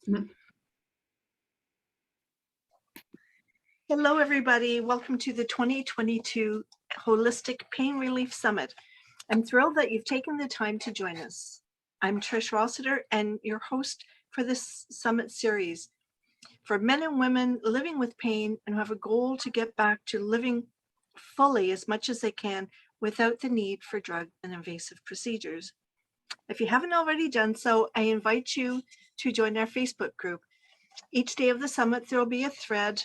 Mm. Hello, everybody. Welcome to the 2022 Holistic Pain Relief Summit. I'm thrilled that you've taken the time to join us. I'm Trish Rossiter and your host for this summit series for men and women living with pain and who have a goal to get back to living fully as much as they can without the need for drug and invasive procedures. If you haven't already done so, I invite you to join our Facebook group. Each day of the summit, there will be a thread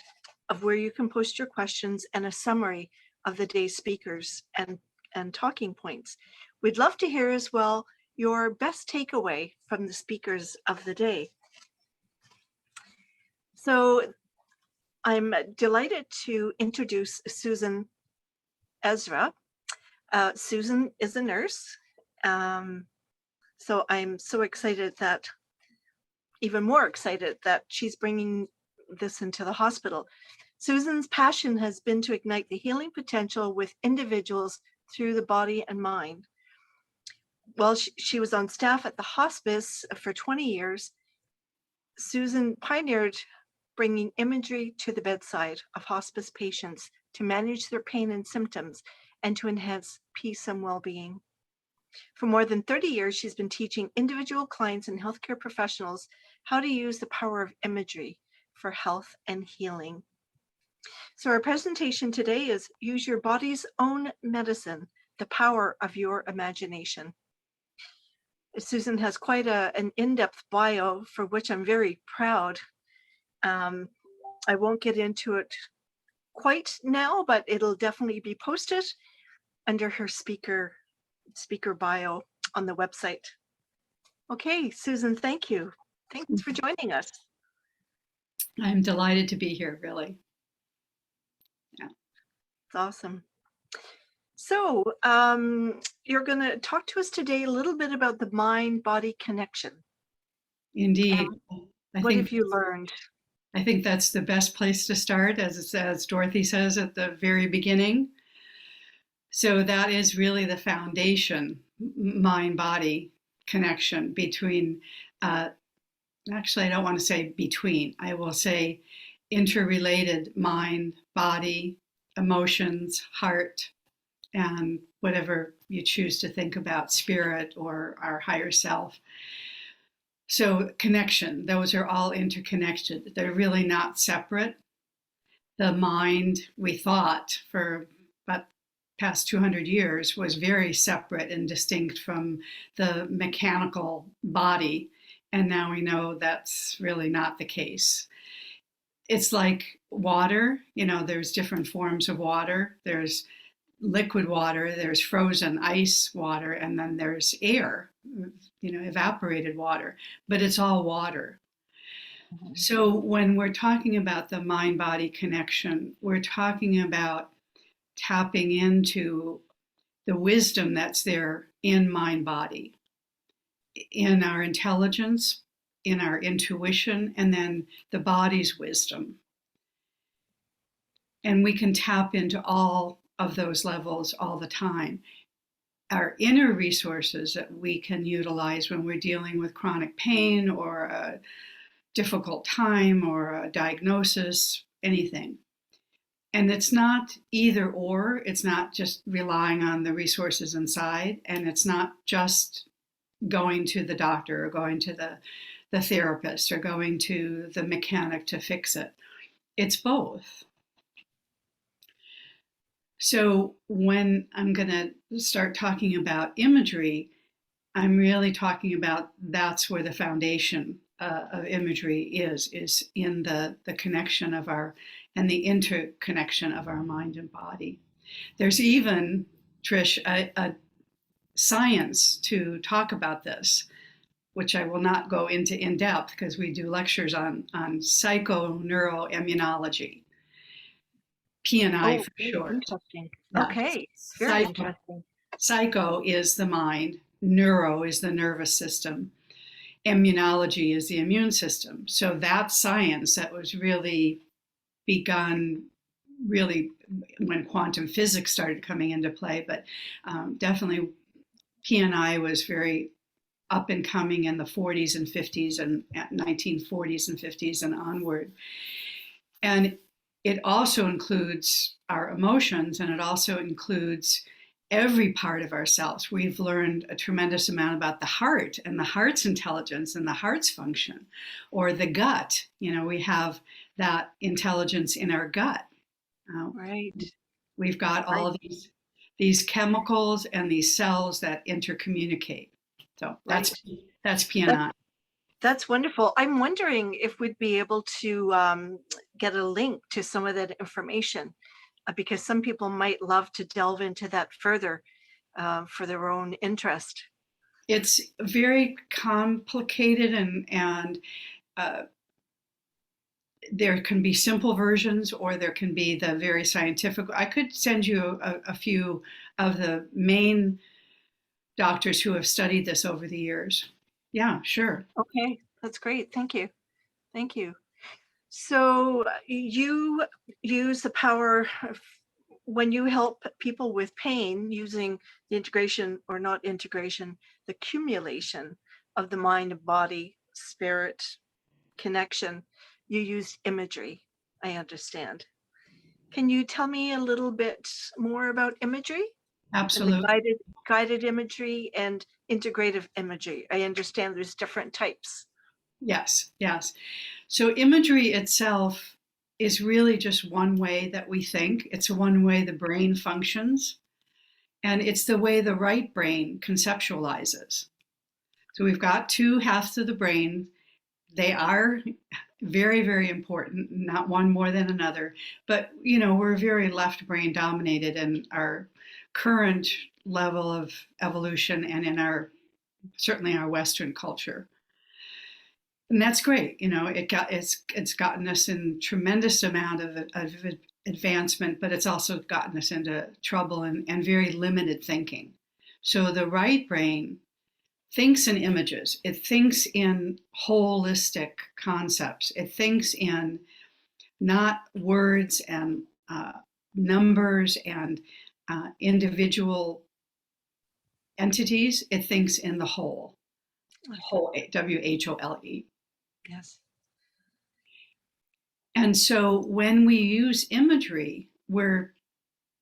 of where you can post your questions and a summary of the day's speakers and talking points. We'd love to hear as well your best takeaway from the speakers of the day. So I'm delighted to introduce Susan Ezra. Susan is a nurse. So I'm so excited that, even more excited that she's bringing this into the hospital. Susan's passion has been to ignite the healing potential with individuals through the body and mind. While she was on staff at the hospice for 20 years, Susan pioneered bringing imagery to the bedside of hospice patients to manage their pain and symptoms and to enhance peace and well-being. For more than 30 years, she's been teaching individual clients and healthcare professionals how to use the power of imagery for health and healing. So our presentation today is Use Your Body's Own Medicine, the Power of Your Imagination. Susan has quite an in-depth bio for which I'm very proud. I won't get into it quite now, but it'll definitely be posted under her speaker bio on the website. Okay, Susan, thank you. Thanks for joining us. I'm delighted to be here, really. Yeah. It's awesome. So you're going to talk to us today a little bit about the mind-body connection. Indeed. What have you learned? I think that's the best place to start, as Dorothy says at the very beginning. So that is really the foundation, mind-body connection between, actually, I don't want to say between, I will say interrelated mind, body, emotions, heart, and whatever you choose to think about, spirit or our higher self. So connection, those are all interconnected. They're really not separate. The mind, we thought for about past 200 years, was very separate and distinct from the mechanical body. And now we know that's really not the case. It's like water, there's different forms of water. There's liquid water, there's frozen ice water, and then there's air, evaporated water, but it's all water. Mm-hmm. So when we're talking about the mind-body connection, we're talking about tapping into the wisdom that's there in mind-body, in our intelligence, in our intuition, and then the body's wisdom. And we can tap into all of those levels all the time. Our inner resources that we can utilize when we're dealing with chronic pain or a difficult time or a diagnosis, anything. And it's not either or, it's not just relying on the resources inside, and it's not just going to the doctor or going to the therapist or going to the mechanic to fix it. It's both. So when I'm going to start talking about imagery, I'm really talking about that's where the foundation of imagery is in the connection of and the interconnection of our mind and body. There's even, Trish, a science to talk about this, which I will not go into in depth because we do lectures on psychoneuroimmunology. P&I for short. Interesting. Yeah. Okay, very interesting. Psycho is the mind, neuro is the nervous system, immunology is the immune system. So that science that was really begun really when quantum physics started coming into play, but definitely P&I was very up and coming in the 40s and 50s and 1940s and 50s and onward. And it also includes our emotions, and it also includes every part of ourselves. We've learned a tremendous amount about the heart and the heart's intelligence and the heart's function, or the gut. We have that intelligence in our gut. Right. We've got all Right. of these chemicals and these cells that intercommunicate. So Right. that's That, PNI. that's wonderful. I'm wondering if we'd be able to get a link to some of that information, because some people might love to delve into that further for their own interest. It's very complicated, and uh, there can be simple versions, or there can be the very scientific. I could send you a few of the main doctors who have studied this over the years. Yeah, sure. Okay, that's great. Thank you. Thank you. So you use the power when you help people with pain using the integration, or not integration, the accumulation of the mind, body, spirit connection. You use imagery, I understand. Can you tell me a little bit more about imagery and the Absolutely. guided imagery and integrative imagery? I understand there's different types. Yes, yes. So imagery itself is really just one way that we think. It's one way the brain functions, and it's the way the right brain conceptualizes. So we've got two halves of the brain. They are very, very important, not one more than another. But, we're very left brain dominated in our current level of evolution, and in certainly our Western culture. And that's great. It's gotten us in tremendous amount of advancement, but it's also gotten us into trouble, and very limited thinking. So the right brain thinks in images. It thinks in holistic concepts. It thinks in not words and numbers and individual entities. It thinks in the whole, WHOLE. Yes. And so when we use imagery, we're,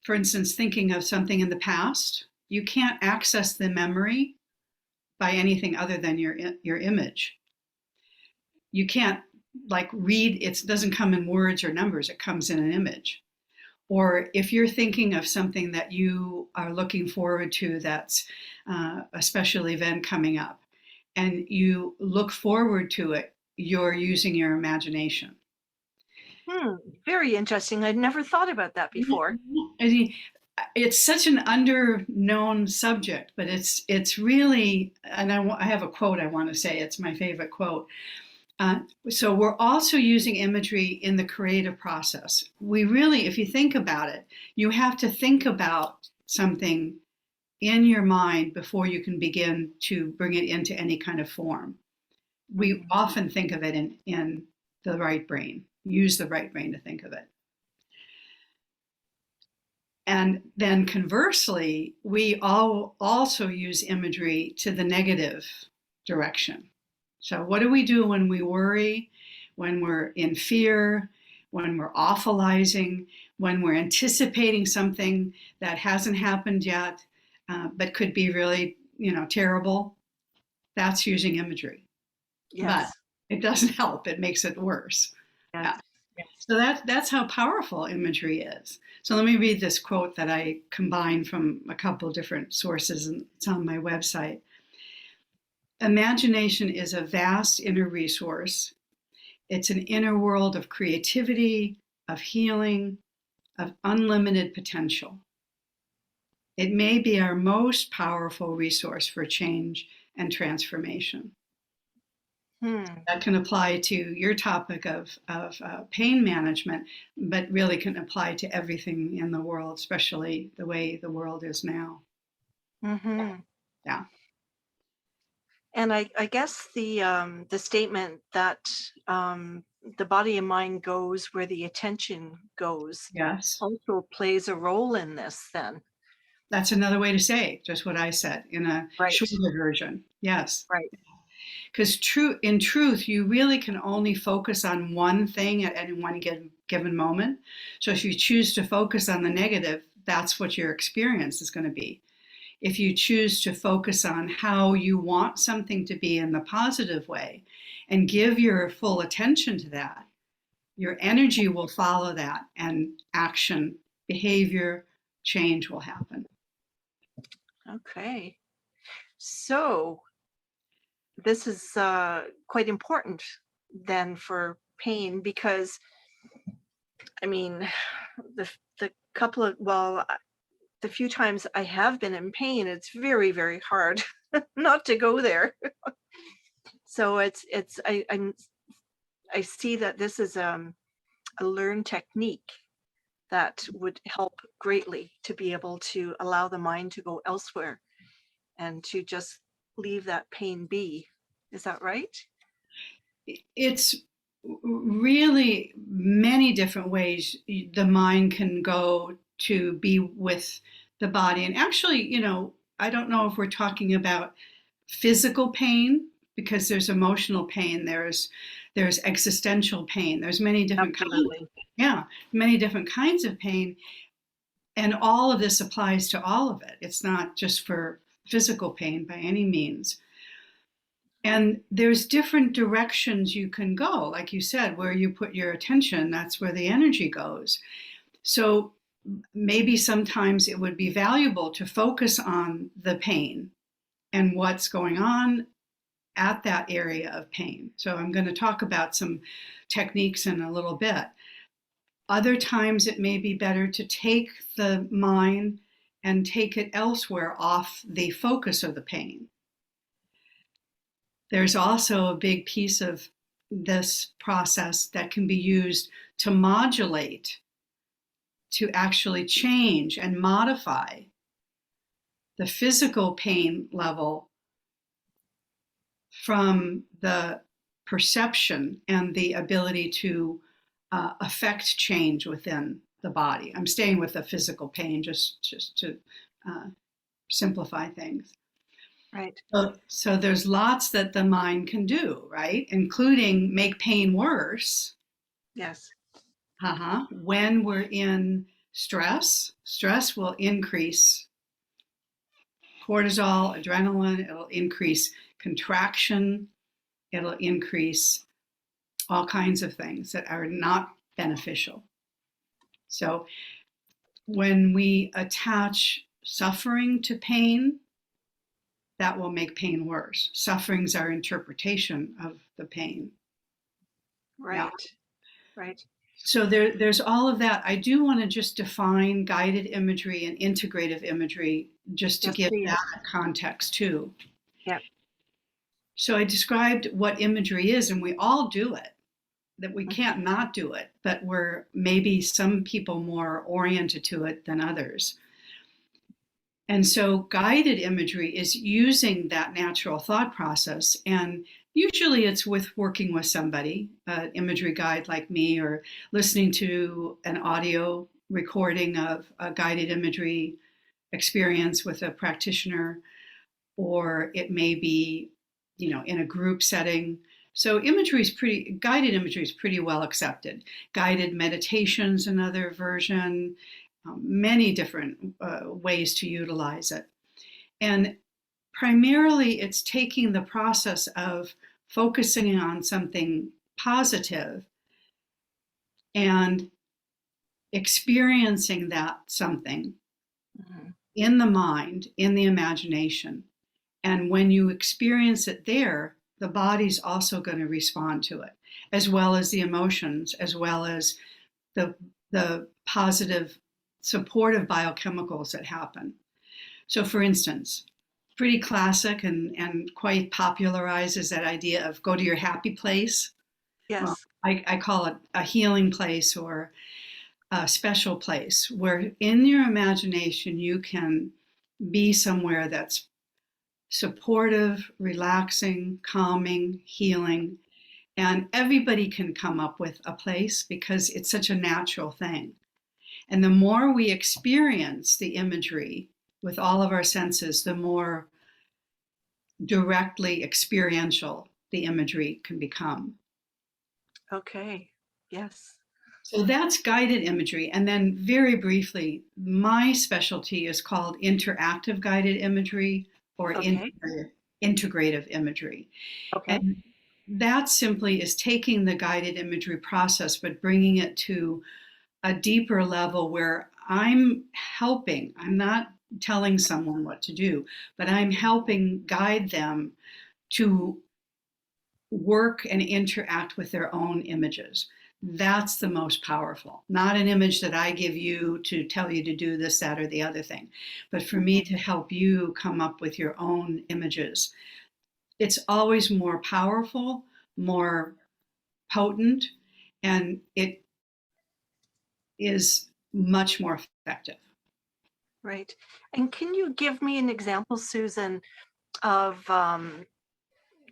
for instance, thinking of something in the past. You can't access the memory by anything other than your image. You can't like read, it doesn't come in words or numbers, it comes in an image. Or if you're thinking of something that you are looking forward to, that's a special event coming up, and you look forward to it, you're using your imagination. Very interesting. I'd never thought about that before. I mean, it's such an under-known subject, but it's really, and I have a quote I want to say. It's my favorite quote. So we're also using imagery in the creative process. We really, if you think about it, you have to think about something in your mind before you can begin to bring it into any kind of form. We often think of it in the right brain, use the right brain to think of it. And then conversely, we all also use imagery to the negative direction. So, what do we do when we worry, when we're in fear, when we're awfulizing, when we're anticipating something that hasn't happened yet, but could be really, terrible? That's using imagery. But Yes. it doesn't help, it makes it worse. Yes. Yeah. So that's how powerful imagery is. So let me read this quote that I combined from a couple different sources, and it's on my website. Imagination is a vast inner resource. It's an inner world of creativity, of healing, of unlimited potential. It may be our most powerful resource for change and transformation. Hmm. That can apply to your topic of pain management, but really can apply to everything in the world, especially the way the world is now. Hmm. Yeah. And I guess the statement that the body and mind goes where the attention goes Yes. also plays a role in this then. That's another way to say just what I said in a Right. shorter version. Yes. Right. Because in truth, you really can only focus on one thing at any one given moment. So if you choose to focus on the negative, that's what your experience is going to be. If you choose to focus on how you want something to be in the positive way and give your full attention to that, your energy will follow that, and action, behavior change will happen. Okay. So this is quite important then for pain because, I mean, the couple of, well, the few times I have been in pain, it's very, very hard not to go there. So I see that this is a learned technique that would help greatly to be able to allow the mind to go elsewhere and to just leave that pain be. Is that right? It's really many different ways the mind can go to be with the body. And actually, I don't know if we're talking about physical pain, because there's emotional pain, there's existential pain, there's many different kinds. Absolutely. Yeah, many different kinds of pain, and all of this applies to all of it. It's not just for physical pain by any means. And there's different directions you can go. Like you said, where you put your attention, that's where the energy goes. So maybe sometimes it would be valuable to focus on the pain and what's going on at that area of pain. So I'm going to talk about some techniques in a little bit. Other times it may be better to take the mind and take it elsewhere off the focus of the pain. There's also a big piece of this process that can be used to modulate, to actually change and modify the physical pain level from the perception and the ability to affect change within the body. I'm staying with the physical pain just to simplify things. Right. So there's lots that the mind can do, right? Including make pain worse. Yes. When we're in stress, stress will increase cortisol, adrenaline, it'll increase contraction, it'll increase all kinds of things that are not beneficial. So when we attach suffering to pain, that will make pain worse. Suffering's our interpretation of the pain. Right. Yeah. Right. So there's all of that. I do want to just define guided imagery and integrative imagery just to Yes, give please. that context too. Yeah. So I described what imagery is, and we all do it, that we can't not do it, but we're maybe some people more oriented to it than others. And so guided imagery is using that natural thought process. And usually it's with working with somebody, an imagery guide like me, or listening to an audio recording of a guided imagery experience with a practitioner, or it may be, in a group setting. So guided imagery is pretty well accepted. Guided meditation's another version. Many different ways to utilize it. And primarily it's taking the process of focusing on something positive and experiencing that something in the mind, in the imagination. And when you experience it there, the body's also going to respond to it, as well as the emotions, as well as the positive supportive biochemicals that happen. So for instance, pretty classic and quite popularized is that idea of go to your happy place. Yes. Well, I call it a healing place or a special place where in your imagination you can be somewhere that's supportive, relaxing, calming, healing. And everybody can come up with a place because it's such a natural thing. And the more we experience the imagery with all of our senses, the more directly experiential the imagery can become. Okay. Yes. So that's guided imagery. And then, very briefly, my specialty is called interactive guided imagery or Okay. integrative imagery. Okay. And that simply is taking the guided imagery process, but bringing it to a deeper level where I'm helping. I'm not telling someone what to do, but I'm helping guide them to work and interact with their own images. That's the most powerful. Not an image that I give you to tell you to do this, that, or the other thing, but for me to help you come up with your own images. It's always more powerful, more potent, and it is much more effective. Right. And can you give me an example, Susan, of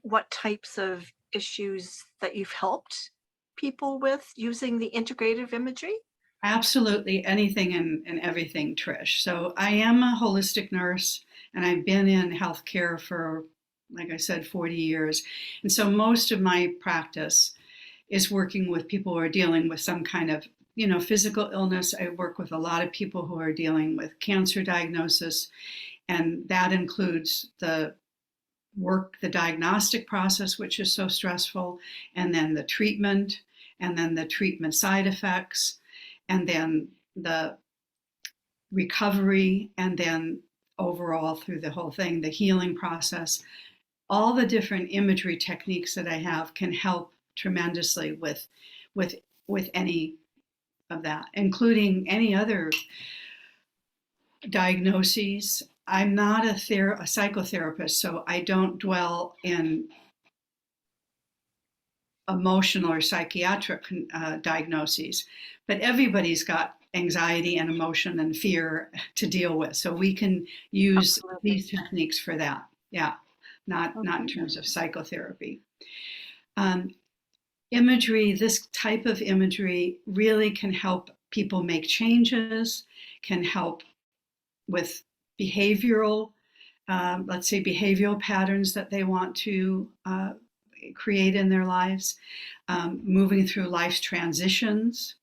what types of issues that you've helped people with using the integrative imagery? Absolutely anything and everything, Trish. So I am a holistic nurse and I've been in healthcare for, like I said, 40 years. And so most of my practice is working with people who are dealing with some kind of, physical illness. I work with a lot of people who are dealing with cancer diagnosis, and that includes the diagnostic process, which is so stressful, and then the treatment, and then the treatment side effects, and then the recovery, and then overall through the whole thing, the healing process. All the different imagery techniques that I have can help tremendously with with any of that, including any other diagnoses. I'm not a psychotherapist, so I don't dwell in emotional or psychiatric diagnoses, but everybody's got anxiety and emotion and fear to deal with. So we can use Absolutely. these techniques for that. Yeah, not in Okay. terms of psychotherapy. Um, Imagery, this type of imagery really can help people make changes, can help with behavioral, let's say behavioral patterns that they want to create in their lives, moving through life's transitions.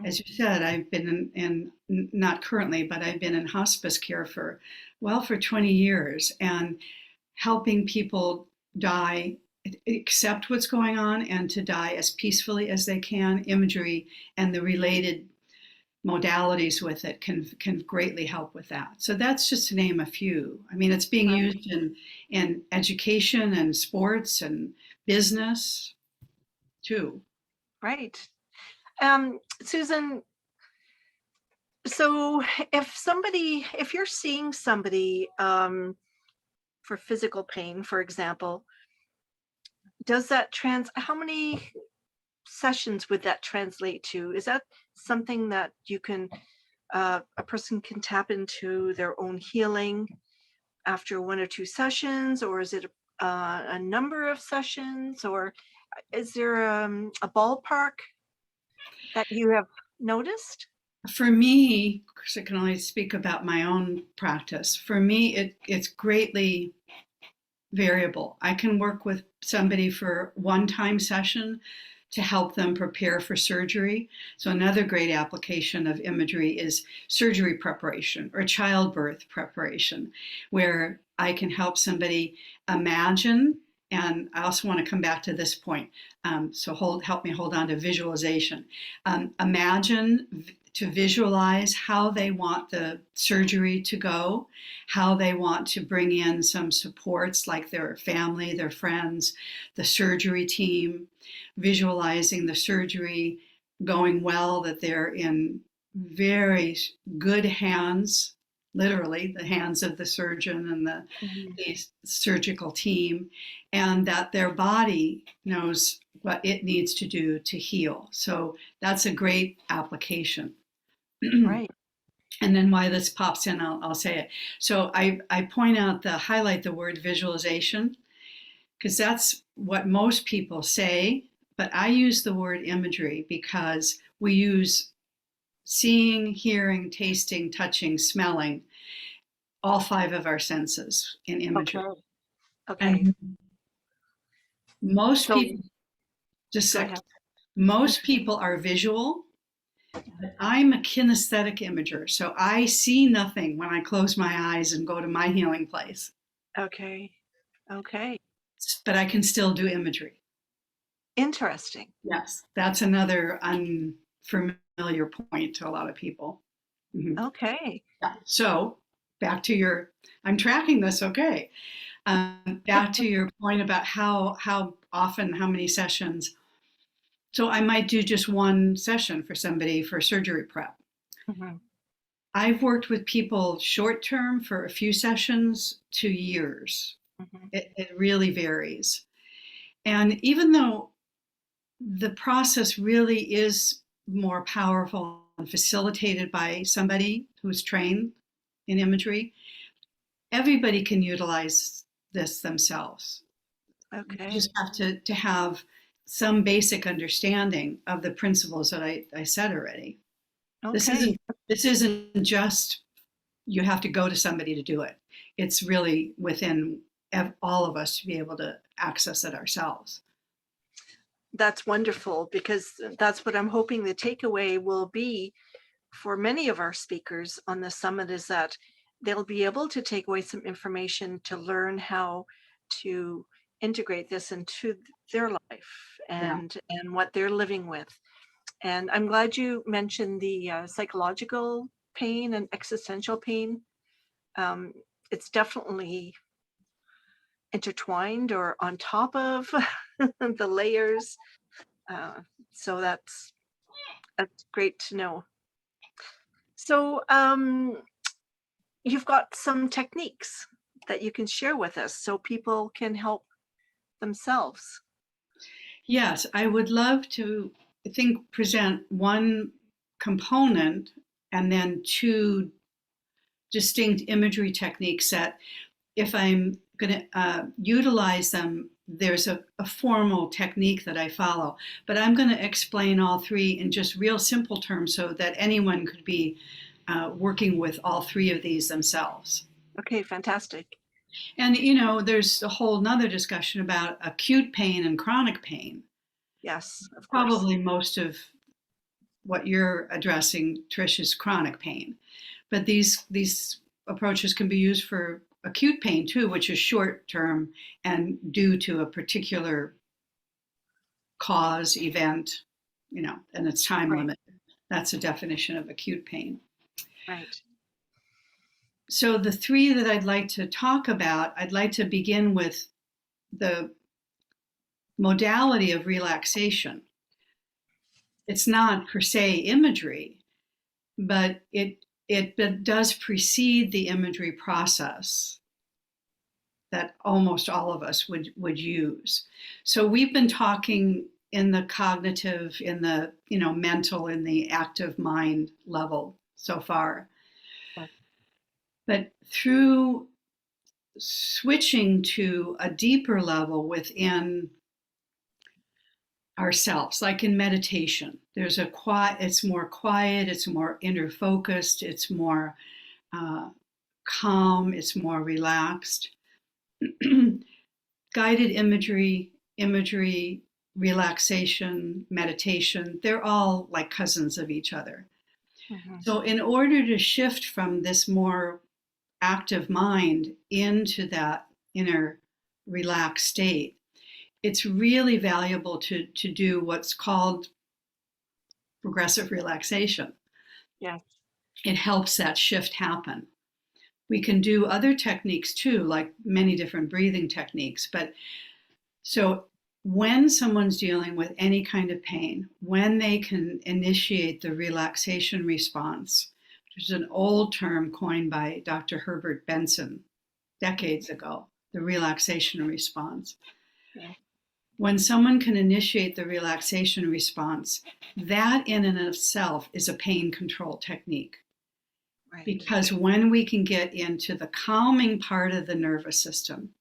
As you said, I've been not currently, but I've been in hospice care for 20 years and helping people die, accept what's going on, and to die as peacefully as they can. Imagery and the related modalities with it can greatly help with that. So that's just to name a few. I mean, it's being Right. used in education and sports and business too. Right. Susan, so if you're seeing somebody for physical pain, for example, does that how many sessions would that translate to? Is that something that you can, a person can tap into their own healing after one or two sessions, or is it a number of sessions, or is there a ballpark that you have noticed? For me, because I can only speak about my own practice, for me, it's greatly variable. I can work with somebody for one-time session to help them prepare for surgery. So another great application of imagery is surgery preparation or childbirth preparation, where I can help somebody imagine. And I also want to come back to this point. Help me hold on to visualization. Imagine to visualize how they want the surgery to go, how they want to bring in some supports like their family, their friends, the surgery team, visualizing the surgery going well, that they're in very good hands, literally the hands of the surgeon and Mhm. the surgical team, and that their body knows what it needs to do to heal. So that's a great application. Right. And then why this pops in, I'll say it. So I highlight the word visualization, because that's what most people say, but I use the word imagery because we use seeing, hearing, tasting, touching, smelling all 5 of our senses in imagery. Okay. Okay. And most So people, just go a ahead. second, most people are visual. But I'm a kinesthetic imager, so I see nothing when I close my eyes and go to my healing place. Okay. Okay. But I can still do imagery. Interesting. Yes, that's another unfamiliar point to a lot of people. Mhm. Okay. Yeah. So back to your, I'm tracking this, okay. Back to your point about how often, how many sessions. So I might do just one session for somebody for surgery prep. Mhm. I've worked with people short term for a few sessions to years. Mhm. It really varies. And even though the process really is more powerful and facilitated by somebody who's trained in imagery, everybody can utilize this themselves. You Okay. just have to have some basic understanding of the principles that I said already. This Okay. isn't this isn't just you have to go to somebody to do it. It's really within all of us to be able to access it ourselves. That's wonderful because that's what I'm hoping the takeaway will be for many of our speakers on the summit is that they'll be able to take away some information to learn how to integrate this into their life Yeah. and what they're living with. And I'm glad you mentioned the psychological pain and existential pain. Um, it's definitely intertwined or on top of the layers. Uh, so that's great to know. So you've got some techniques that you can share with us so people can help themselves. Yes, I would love to, I think, present one component and then two distinct imagery techniques that if I'm going to utilize them, there's a formal technique that I follow. But I'm going to explain all three in just real simple terms so that anyone could be working with all three of these themselves. Okay, fantastic. And, there's a whole nother discussion about acute pain and chronic pain. Yes, of course. Probably most of what you're addressing, Trish, is chronic pain. But these approaches can be used for acute pain too, which is short term and due to a particular cause, event, and it's time Right, limit. That's a definition of acute pain. right. So the three that I'd like to talk about, I'd like to begin with the modality of relaxation. It's not per se imagery, but it does precede the imagery process that almost all of us would use. So we've been talking in the cognitive, in the mental, in the active mind level so far. Yes. But through switching to a deeper level within ourselves, like in meditation, there's a quiet, it's more inner focused, it's more uh, calm, it's more relaxed. Guided imagery, relaxation, meditation, they're all like cousins of each other. Mhm. So, in order to shift from this more active mind into that inner relaxed state, it's really valuable to do what's called progressive relaxation. Yes. It helps that shift happen. We can do other techniques too, like many different breathing techniques, but so when someone's dealing with any kind of pain, when they can initiate the relaxation response, which is an old term coined by Dr. Herbert Benson decades ago, the relaxation response. Yeah. When someone can initiate the relaxation response, that in and of itself is a pain control technique. Right. Because when we can get into the calming part of the nervous system,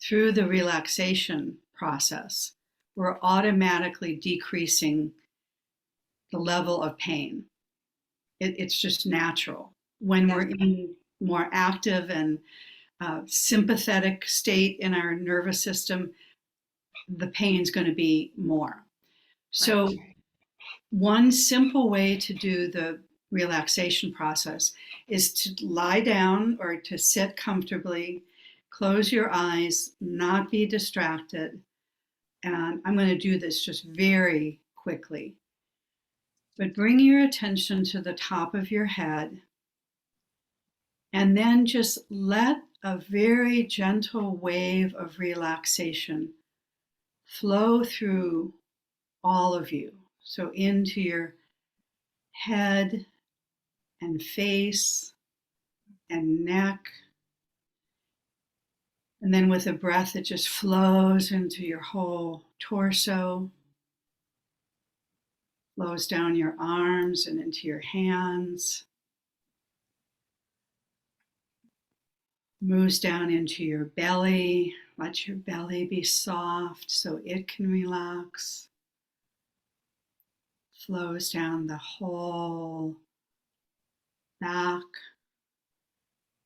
through the relaxation process, we're automatically decreasing the level of pain. It's just natural. When Yes. we're in more active and sympathetic state in our nervous system, the pain's going to be more. So Right. one simple way to do the relaxation process is to lie down or to sit comfortably, close your eyes, not be distracted. And I'm going to do this just very quickly. But bring your attention to the top of your head, and then just let a very gentle wave of relaxation flow through all of you. So into your head and face and neck. And then with a breath, it just flows into your whole torso, flows down your arms and into your hands, moves down into your belly. Let your belly be soft so it can relax. Flows down the whole back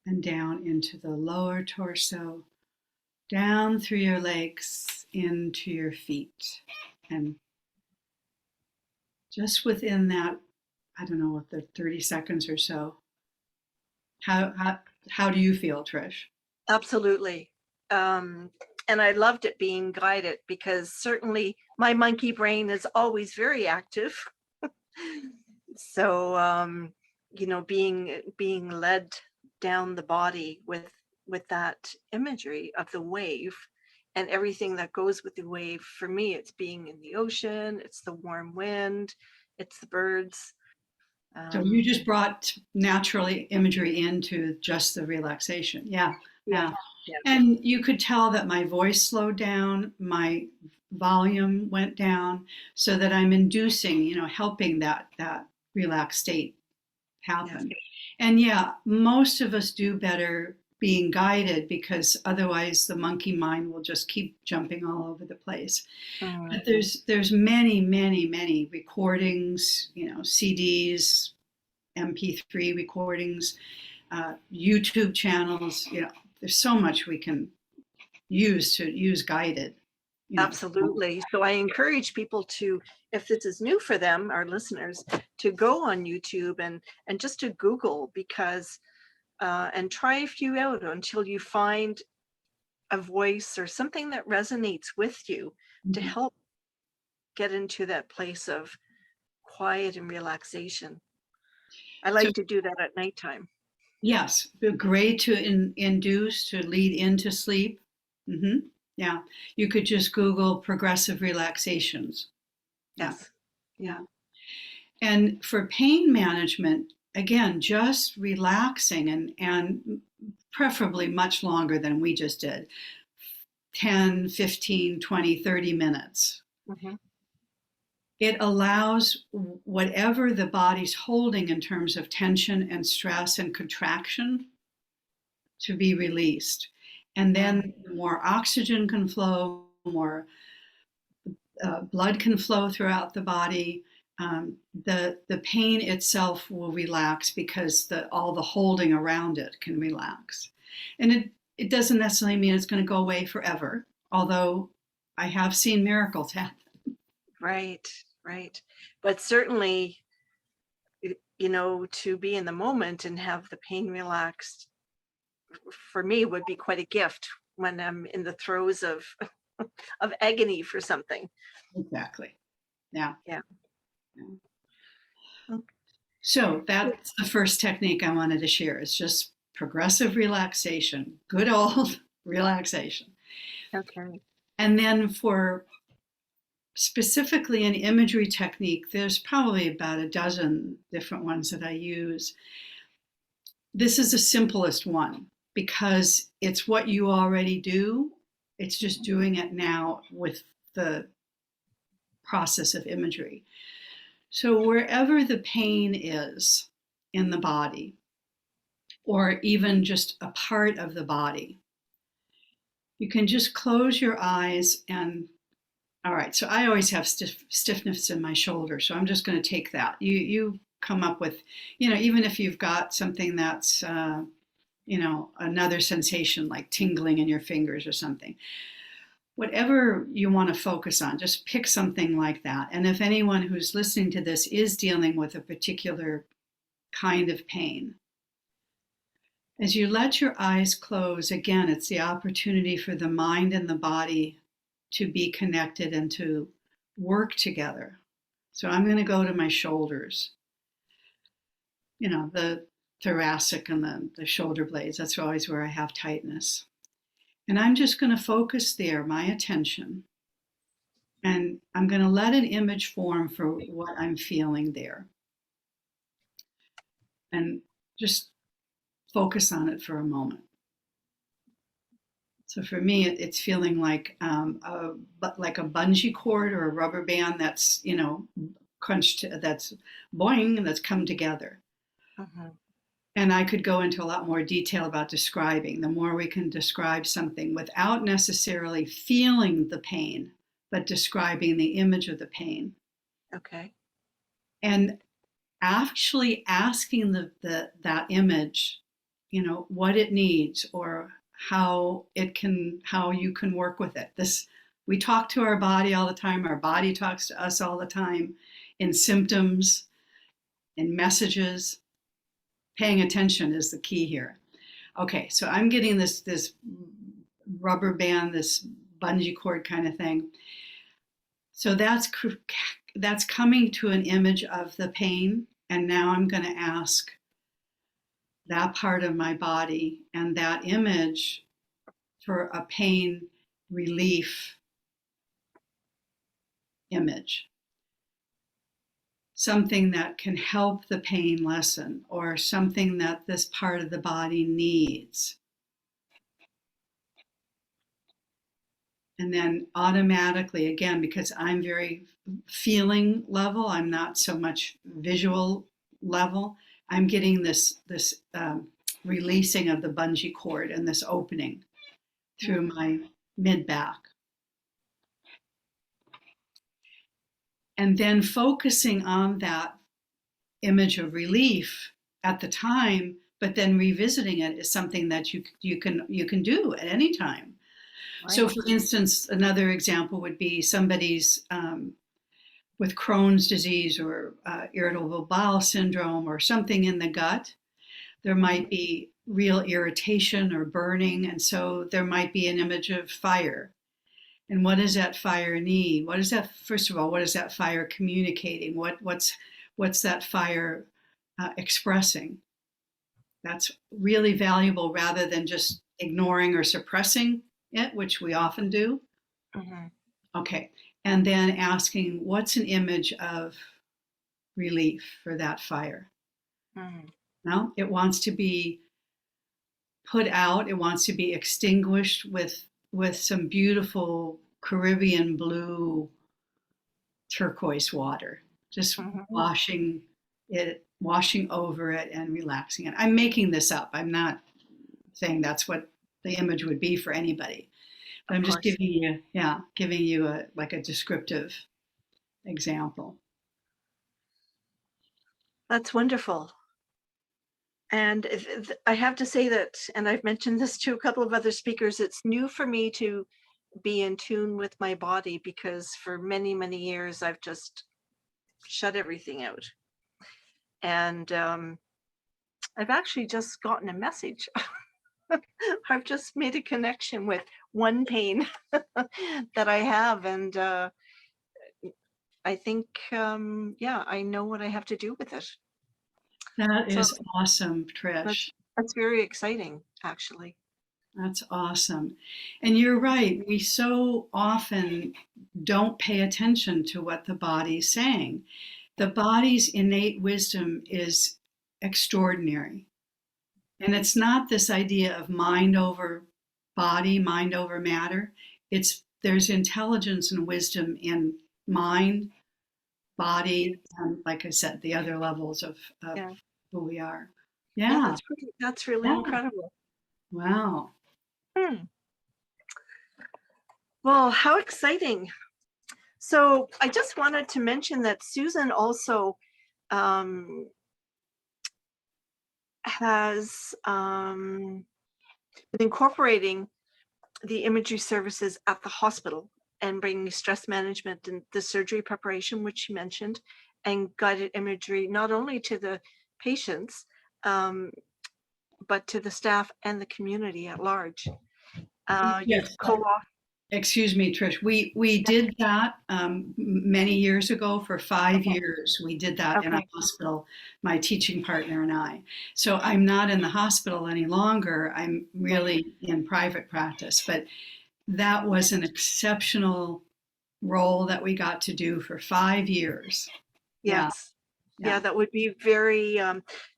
and down into the lower torso, down through your legs into your feet. And just within that, I don't know what, the 30 seconds or so, how do you feel, Trish? Absolutely. And I loved it being guided because certainly my monkey brain is always very active. So, being led down the body with that imagery of the wave and everything that goes with the wave. For me, it's being in the ocean, it's the warm wind, it's the birds. So you Um, just brought naturally imagery into just the relaxation. Yeah, yeah, yeah. yeah. And you could tell that my voice slowed down, my volume went down, so that I'm inducing, helping that relaxed state Yes. happen. And yeah, most of us do better being guided, because otherwise the monkey mind will just keep jumping all over the place. Mm, But there's many, many, many recordings, CDs, MP3 recordings, YouTube channels. There's so much we can use guided. absolutely. So I encourage people to, if this is new for them, our listeners, to go on YouTube and just to Google, because and try a few out until you find a voice or something that resonates with you to Mhm. help get into that place of quiet and relaxation. I So like to do that at nighttime. yes, great to induce, to lead into sleep. hmm Yeah, you could just Google progressive relaxations. Yeah, Yes. yeah. Yeah. And for pain management, again, just relaxing and preferably much longer than we just did, 10, 15, 20, 30 minutes. Hmm. It allows whatever the body's holding in terms of tension and stress and contraction to be released. And then more oxygen can flow, more blood can flow throughout the body. The pain itself will relax because all the holding around it can relax. And it doesn't necessarily mean it's going to go away forever, although I have seen miracles happen. Right. Right. But certainly, to be in the moment and have the pain relaxed for me would be quite a gift when I'm in the throes of of agony for something. Exactly. Yeah. Yeah. Yeah. Okay. So that's the first technique I wanted to share. It's just progressive relaxation, good old relaxation. Okay. And then for specifically an imagery technique, there's probably about a dozen different ones that I use. This is the simplest one because it's what you already do. It's just doing it now with the process of imagery. So wherever the pain is in the body, or even just a part of the body, you can just close your eyes and, all right, so I always have stiffness in my shoulder, so I'm just going to take that. You come up with, even if you've got something that's another sensation like tingling in your fingers or something. Whatever you want to focus on, just pick something like that. And if anyone who's listening to this is dealing with a particular kind of pain, as you let your eyes close, again, it's the opportunity for the mind and the body to be connected and to work together. So I'm going to go to my shoulders, the thoracic and the shoulder blades. That's always where I have tightness. And I'm just going to focus there, my attention, and I'm going to let an image form for what I'm feeling there. And just focus on it for a moment. So for me, it's feeling like a bungee cord or a rubber band that's, crunched, that's boing, that's come together. Mm-hmm. And I could go into a lot more detail about describing. The more we can describe something without necessarily feeling the pain, but describing the image of the pain. Okay. And actually asking that image, what it needs or how you can work with it. We talk to our body all the time. Our body talks to us all the time in symptoms, in messages. Paying attention is the key here. Okay, so I'm getting this rubber band, this bungee cord kind of thing. So that's coming to an image of the pain, and now I'm going to ask that part of my body and that image for a pain relief image. Something that can help the pain lessen, or something that this part of the body needs. And then automatically, again, because I'm very feeling level, I'm not so much visual level, I'm getting this releasing of the bungee cord and this opening through my mid back. And then focusing on that image of relief at the time, but then revisiting it is something that you can do at any time. Right. So, for instance, another example would be somebody's with Crohn's disease or irritable bowel syndrome or something in the gut. There might be real irritation or burning, and so there might be an image of fire. And what does that fire need? First of all, what is that fire communicating? What's that fire expressing? That's really valuable rather than just ignoring or suppressing it, which we often do. Mm-hmm. Okay. And then asking, what's an image of relief for that fire? Mm-hmm. Now, it wants to be put out. It wants to be extinguished with some beautiful Caribbean blue turquoise water, just washing over it and relaxing it. I'm making this up. I'm not saying that's what the image would be for anybody, but I'm just giving you a descriptive example. That's wonderful. And I have to say that, and I've mentioned this to a couple of other speakers, it's new for me to be in tune with my body, because for many, many years, I've just shut everything out. And I've actually just gotten a message. I've just made a connection with one pain that I have. And I think, I know what I have to do with it. That is awesome, Trish. That's very exciting, actually. That's awesome. And you're right. We so often don't pay attention to what the body's saying. The body's innate wisdom is extraordinary. And it's not this idea of mind over body, mind over matter. There's intelligence and wisdom in mind, body, and like I said, the other levels of who we are. Yeah. That's really incredible. Wow. Well, how exciting. So I just wanted to mention that Susan also has been incorporating the imagery services at the hospital and bringing stress management and the surgery preparation, which you mentioned, and guided imagery not only to the patients, um, but to the staff and the community at large. You've Yes. co-authored. Excuse me, Trish. We did that many years ago for 5 years. We did that in a Okay. hospital, my teaching partner and I. So I'm not in the hospital any longer. I'm really in private practice, but that was an exceptional role that we got to do for 5 years. Yeah, Yes. Yeah, yeah. that would be very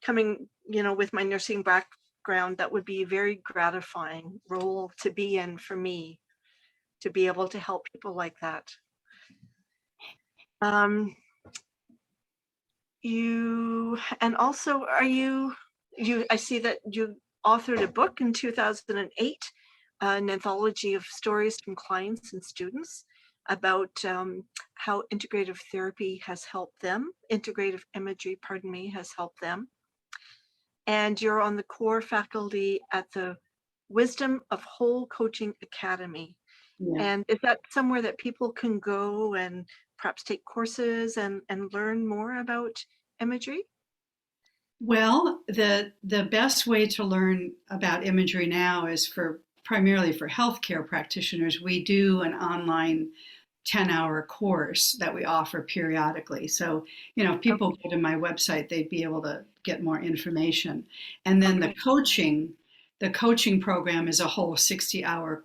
coming, with my nursing background, that would be a very gratifying role to be in for me, to be able to help people like that. You and also I see that you authored a book in 2008, an anthology of stories from clients and students about how integrative therapy has helped them, integrative imagery, pardon me, has helped them. And you're on the core faculty at the Wisdom of Whole Coaching Academy. Yeah. And is that somewhere that people can go and perhaps take courses and learn more about imagery? Well, the best way to learn about imagery now is primarily for healthcare practitioners. We do an online 10-hour course that we offer periodically. So, if people Okay. go to my website, they'd be able to get more information. And then Okay. the coaching program is a whole 60-hour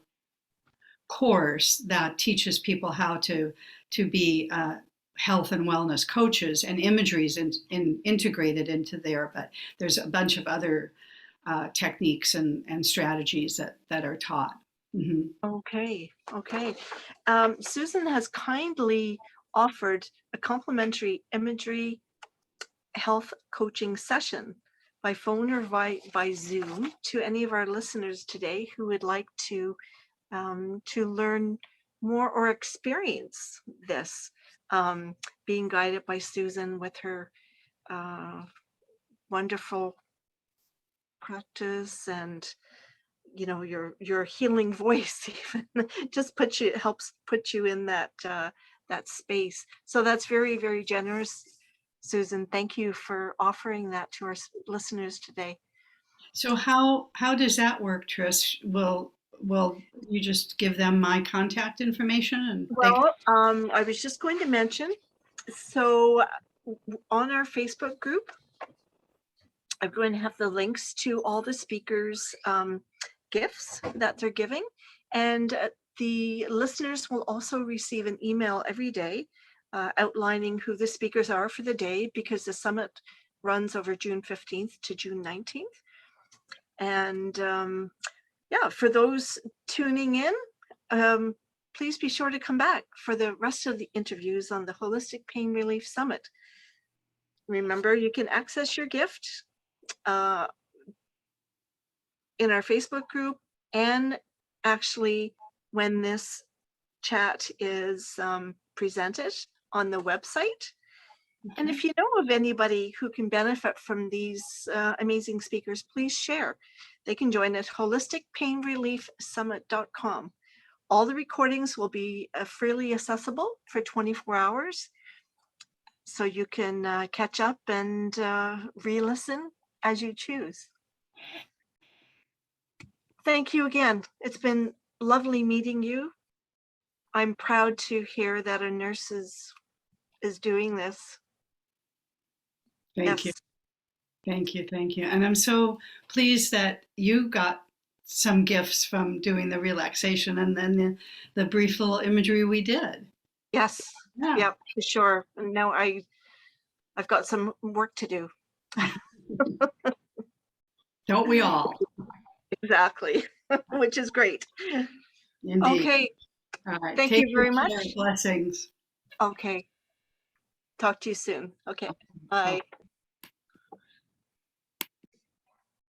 course that teaches people how to be health and wellness coaches, and imagery is integrated into there. But there's a bunch of other techniques and strategies that are taught. Mm-hmm. Okay. Okay. Susan has kindly offered a complimentary imagery health coaching session by phone or by Zoom to any of our listeners today who would like to learn more or experience this, being guided by Susan with her uh, wonderful practice and your healing voice even just helps put you in that space. So that's very, very generous, Susan. Thank you for offering that to our listeners today. So how does that work, Trish? Will you just give them my contact information and they can? Well, I was just going to mention, so on our Facebook group, I'm going to have the links to all the speakers' gifts that they're giving. And the listeners will also receive an email every day outlining who the speakers are for the day, because the summit runs over June 15th to June 19th. And yeah, for those tuning in, please be sure to come back for the rest of the interviews on the Holistic Pain Relief Summit. Remember, you can access your gift in our Facebook group, and actually when this chat is presented on the website. And if you know of anybody who can benefit from these amazing speakers, please share. They can join at holisticpainreliefsummit.com. All the recordings will be freely accessible for 24 hours. So you can catch up and re-listen as you choose. Thank you again. It's been lovely meeting you. I'm proud to hear that a nurse is doing this. Thank you. Yes. Thank you. Thank you. And I'm so pleased that you got some gifts from doing the relaxation and then the brief little imagery we did. Yes. Yeah. Yep, for sure. And now I've got some work to do. Don't we all? Exactly. Which is great. Indeed. Okay. All right. Thank Take you good very much. care. Blessings. Okay. Talk to you soon. Okay. Bye.